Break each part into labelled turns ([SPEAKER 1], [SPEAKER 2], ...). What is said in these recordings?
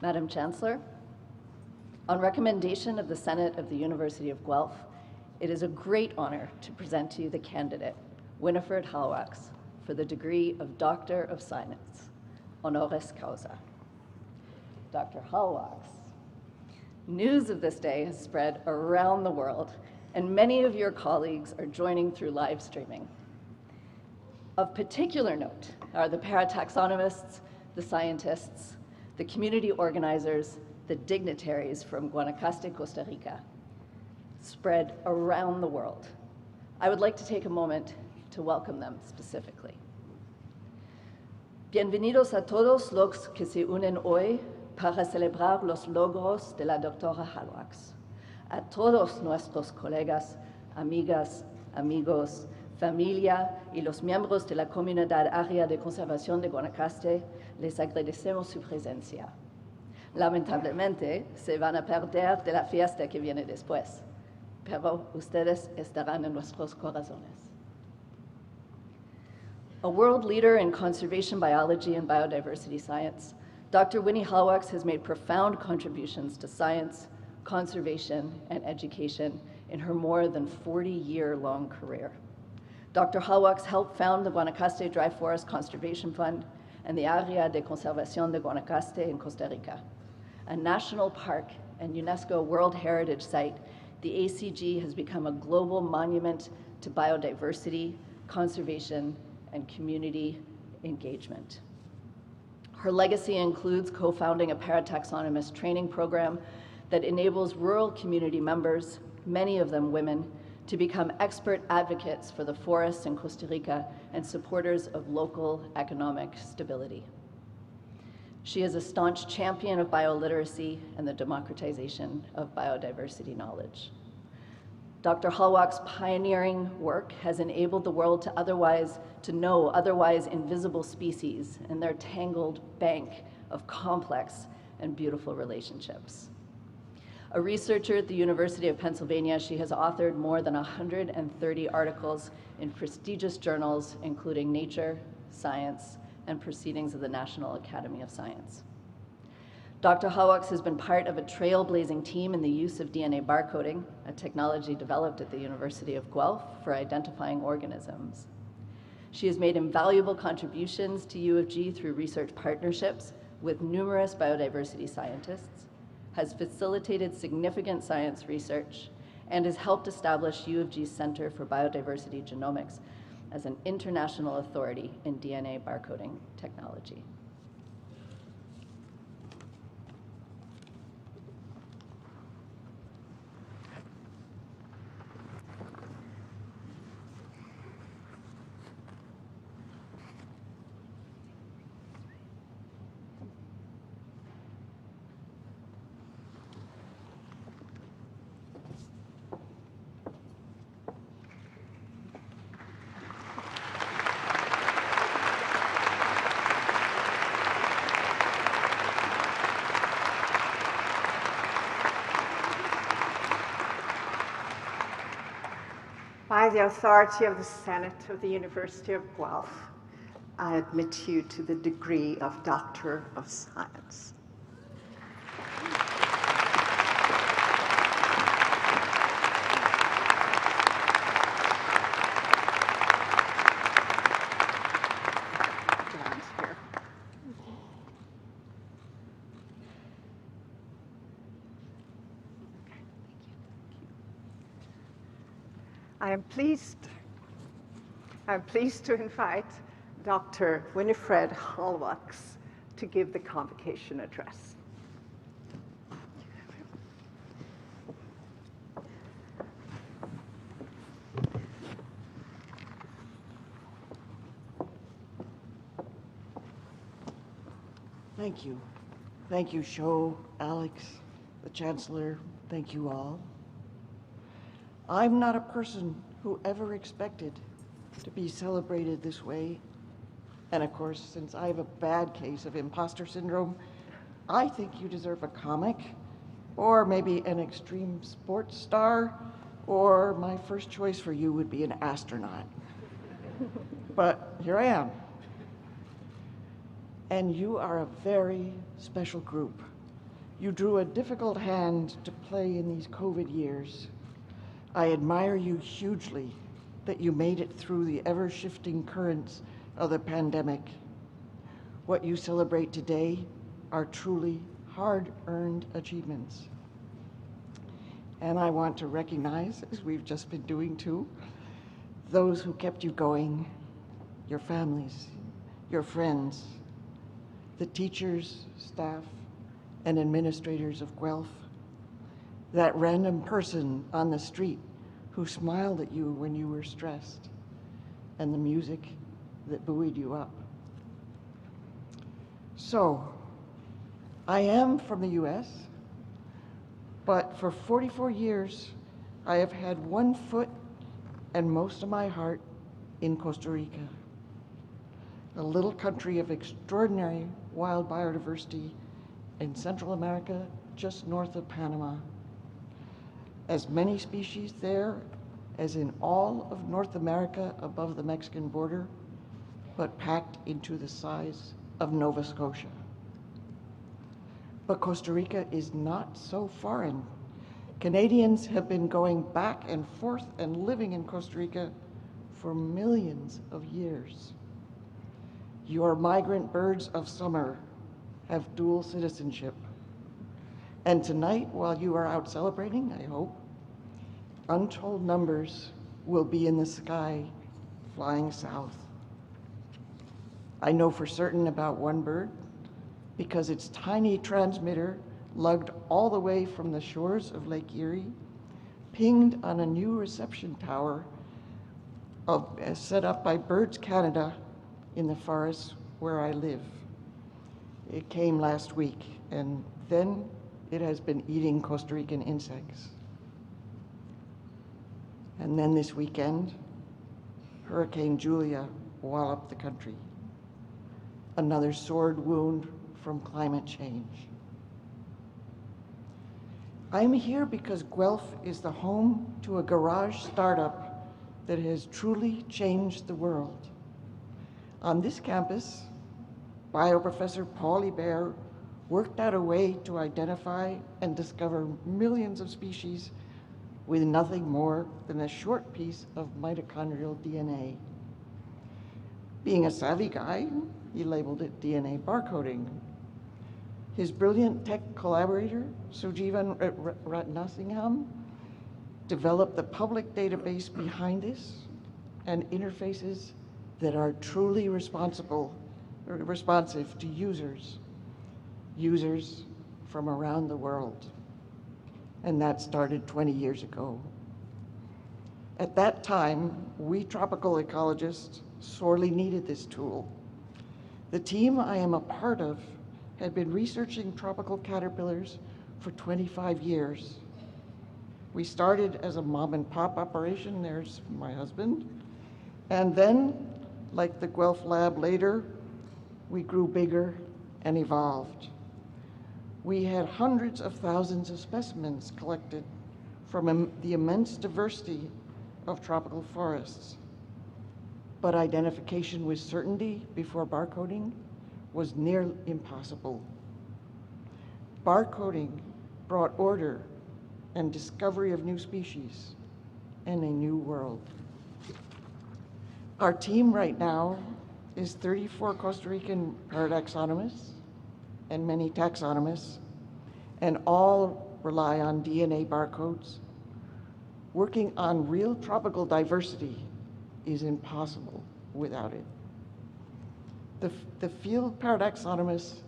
[SPEAKER 1] Madam Chancellor, on recommendation of the Senate of the University of Guelph, it is a great honor to present to you the candidate, Winnie Hallwachs, for the degree of Doctor of Science, honoris causa. Dr. Hallwachs, news of this day has spread around the world, and many of your colleagues are joining through live streaming. Of particular note are the parataxonomists, the scientists, the community organizers, the dignitaries from Guanacaste, Costa Rica, spread around the world. I would like to take a moment to welcome them specifically. Bienvenidos a todos los que se unen hoy para celebrar los logros de la doctora Hallwachs. A todos nuestros colegas, amigas, amigos, familia y los miembros de la comunidad área de conservación de Guanacaste, les agradecemos su presencia. Lamentablemente, se van a perder de la fiesta que viene después, pero ustedes estarán en nuestros corazones. A world leader in conservation biology and biodiversity science, Dr. Winnie Hallwachs has made profound contributions to science, conservation, and education in her more than 40-year-long career. Dr. Hallwachs helped found the Guanacaste Dry Forest Conservation Fund and the Área de Conservación de Guanacaste in Costa Rica. A national park and UNESCO World Heritage Site, the ACG has become a global monument to biodiversity, conservation, and community engagement. Her legacy includes co-founding a parataxonomist training program that enables rural community members, many of them women, to become expert advocates for the forests in Costa Rica and supporters of local economic stability. She is a staunch champion of bioliteracy and the democratization of biodiversity knowledge. Dr. Hallwachs' pioneering work has enabled the world to know otherwise invisible species and their tangled bank of complex and beautiful relationships. A researcher at the University of Pennsylvania, she has authored more than 130 articles in prestigious journals, including Nature, Science, and Proceedings of the National Academy of Science. Dr. Hallwachs has been part of a trailblazing team in the use of DNA barcoding, a technology developed at the University of Guelph for identifying organisms. She has made invaluable contributions to UofG through research partnerships with numerous biodiversity scientists, has facilitated significant science research, and has helped establish UofG's Center for Biodiversity Genomics as an international authority in DNA barcoding technology.
[SPEAKER 2] By the authority of the Senate of the University of Guelph, I admit you to the degree of Doctor of Science. I'm pleased to invite Dr. Winnie Hallwachs to give the convocation address.
[SPEAKER 3] Thank you. Thank you, Sho, Alex, the Chancellor. Thank you all. I'm not a person who ever expected to be celebrated this way. And of course, since I have a bad case of imposter syndrome, I think you deserve a comic, or maybe an extreme sports star, or my first choice for you would be an astronaut. But here I am. And you are a very special group You drew a difficult hand to play in these COVID years. I admire you hugely that you made it through the ever-shifting currents of the pandemic. What you celebrate today are truly hard-earned achievements. And I want to recognize, as we've just been doing too, those who kept you going, your families, your friends, the teachers, staff, and administrators of Guelph, that random person on the street who smiled at you when you were stressed, and the music that buoyed you up. So, I am from the US, but for 44 years, I have had one foot and most of my heart in Costa Rica, a little country of extraordinary wild biodiversity in Central America, just north of Panama. As many species there as in all of North America above the Mexican border, but packed into the size of Nova Scotia. But Costa Rica is not so foreign. Canadians have been going back and forth and living in Costa Rica for millions of years. Your migrant birds of summer have dual citizenship. And tonight, while you are out celebrating, I hope, untold numbers will be in the sky flying south. I know for certain about one bird because its tiny transmitter lugged all the way from the shores of Lake Erie, pinged on a new reception tower set up by Birds Canada in the forest where I live. It came last week, and then it has been eating Costa Rican insects. And then this weekend, Hurricane Julia walloped the country. Another sword wound from climate change. I'm here because Guelph is the home to a garage startup that has truly changed the world. On this campus, bioprofessor Paul Hébert worked out a way to identify and discover millions of species with nothing more than a short piece of mitochondrial DNA. Being a savvy guy, he labeled it DNA barcoding. His brilliant tech collaborator, Sujeevan Ratnasingham, developed the public database behind this and interfaces that are truly responsive to users from around the world. And that started 20 years ago. At that time, we tropical ecologists sorely needed this tool. The team I am a part of had been researching tropical caterpillars for 25 years. We started as a mom and pop operation, there's my husband, and then, like the Guelph lab later, we grew bigger and evolved. We had hundreds of thousands of specimens collected from the immense diversity of tropical forests. But identification with certainty before barcoding was near impossible. Barcoding brought order and discovery of new species and a new world. Our team right now is 34 Costa Rican paradoxonomists and many taxonomists, and all rely on DNA barcodes. Working on real tropical diversity is impossible without it. The field paradoxonomists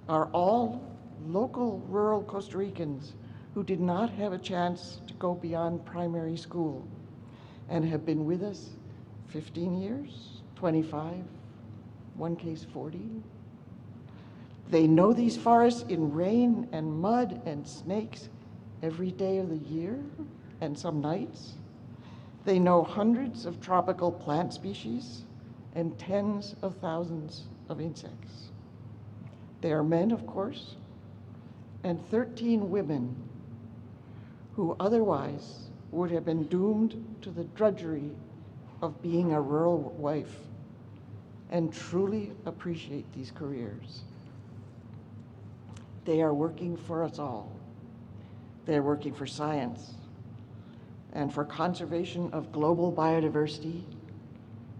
[SPEAKER 3] are all local rural Costa Ricans who did not have a chance to go beyond primary school and have been with us 15 years, 25, one case 40. They know these forests in rain and mud and snakes every day of the year and some nights. They know hundreds of tropical plant species and tens of thousands of insects. They are men, of course, and 13 women who otherwise would have been doomed to the drudgery of being a rural wife, and truly appreciate these careers. They are working for us all. They're working for science and for conservation of global biodiversity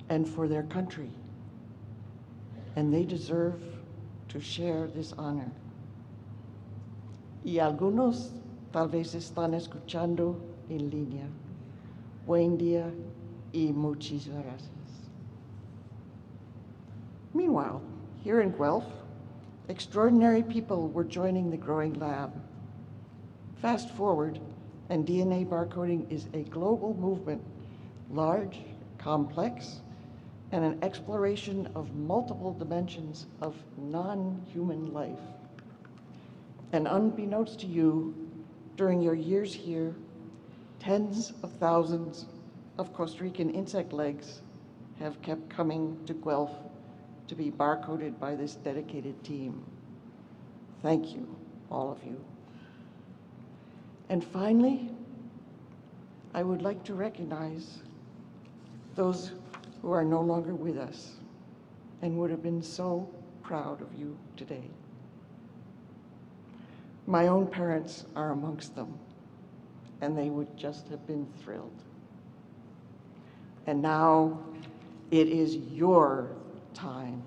[SPEAKER 3] and for their country. And they deserve to share this honor. Y algunos tal vez están escuchando en línea. Buen día y muchas gracias. Meanwhile, here in Guelph, extraordinary people were joining the growing lab. Fast forward, and DNA barcoding is a global movement, large, complex, and an exploration of multiple dimensions of non-human life. And unbeknownst to you, during your years here, tens of thousands of Costa Rican insect legs have kept coming to Guelph to be barcoded by this dedicated team. Thank you, all of you. And finally, I would like to recognize those who are no longer with us and would have been so proud of you today. My own parents are amongst them, and they would just have been thrilled. And now it is your time